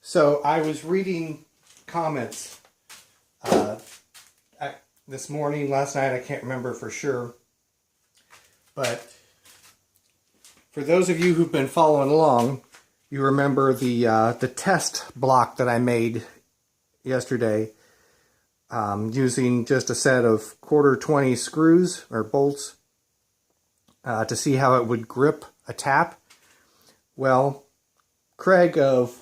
So I was reading comments this morning, last night, I can't remember for sure. But for those of you who've been following along, you remember the test block that I made yesterday using just a set of 1/4 screws or bolts to see how it would grip a tap. Well, Craig of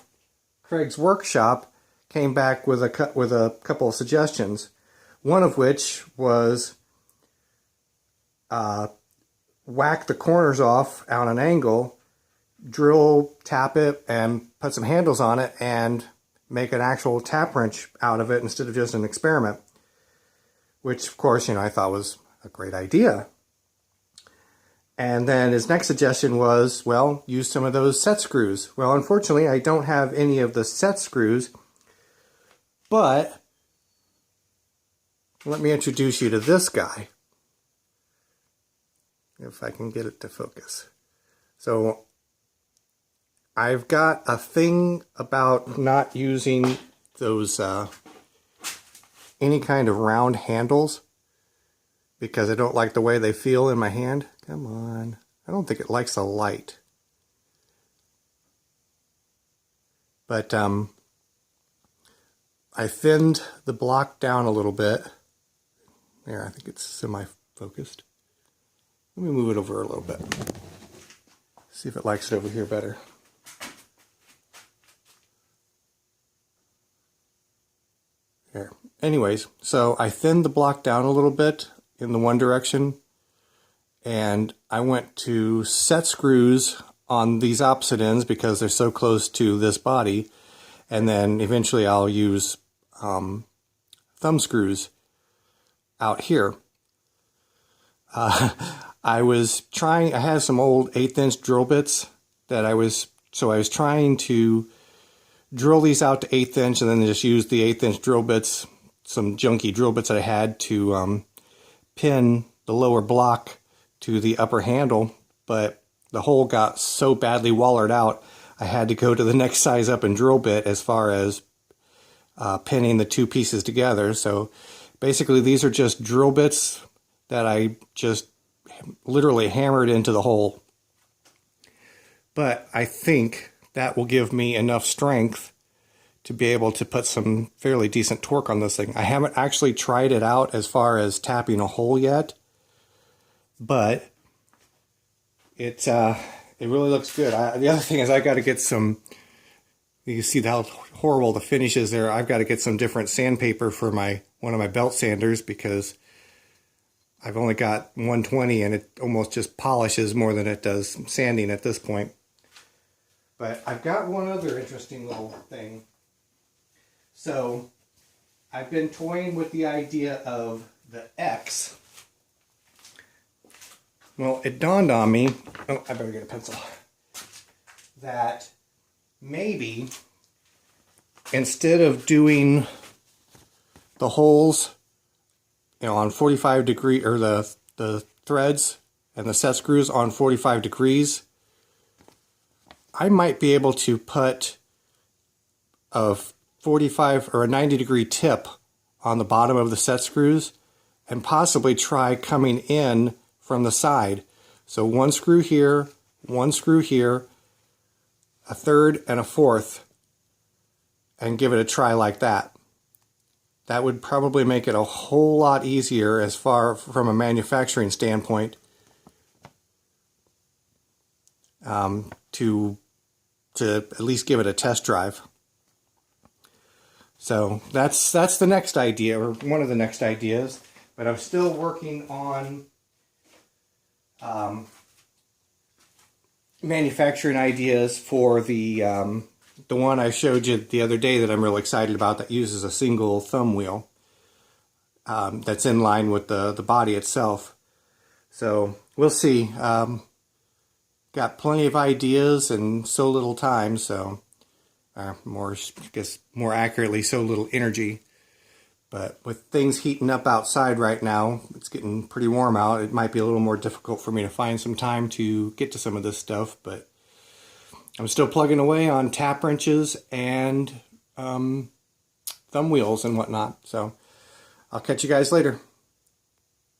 Craig's Workshop came back with a couple of suggestions. One of which was whack the corners off on an angle, drill, tap it, and put some handles on it, and make an actual tap wrench out of it instead of just an experiment. Which, of course, I thought was a great idea. And then his next suggestion was, well, use some of those set screws. Well, unfortunately, I don't have any of the set screws, but let me introduce you to this guy, if I can get it to focus. So I've got a thing about not using those any kind of round handles because I don't like the way they feel in my hand. Come on. I don't think it likes the light. But I thinned the block down a little bit. There, I think it's semi-focused. Let me move it over a little bit. See if it likes it over here better. There. Anyways, so I thinned the block down a little bit in the one direction, and I went to set screws on these opposite ends because they're so close to this body, and then eventually I'll use thumb screws out here. I had some old 1/8 inch drill bits that I was trying to drill these out to 1/8 inch and then just use the 1/8 inch drill bits, some junky drill bits that I had to pin the lower block to the upper handle, but the hole got so badly wallered out, I had to go to the next size up in drill bit as far as pinning the two pieces together. So basically, these are just drill bits that I just literally hammered into the hole. But I think that will give me enough strength to be able to put some fairly decent torque on this thing. I haven't actually tried it out as far as tapping a hole yet, but it really looks good. The other thing is I got to get some. You can see how horrible the finish is there. I've got to get some different sandpaper for one of my belt sanders because I've only got 120 and it almost just polishes more than it does sanding at this point. But I've got one other interesting little thing. So I've been toying with the idea of the X. Well, it dawned on me, oh, I better get a pencil, that maybe instead of doing the holes on 45 degree, or the threads and the set screws on 45 degrees, I might be able to put a 45 or a 90 degree tip on the bottom of the set screws and possibly try coming in from the side. So one screw here, a third and a fourth, and give it a try like that. That would probably make it a whole lot easier as far from a manufacturing standpoint to at least give it a test drive. So that's the next idea, or one of the next ideas. But I'm still working on manufacturing ideas for the one I showed you the other day that I'm real excited about, that uses a single thumb wheel that's in line with the body itself. So we'll see. Got plenty of ideas and so little time, so more accurately, so little energy. But with things heating up outside right now, it's getting pretty warm out. It might be a little more difficult for me to find some time to get to some of this stuff, but I'm still plugging away on tap wrenches and thumb wheels and whatnot. So I'll catch you guys later.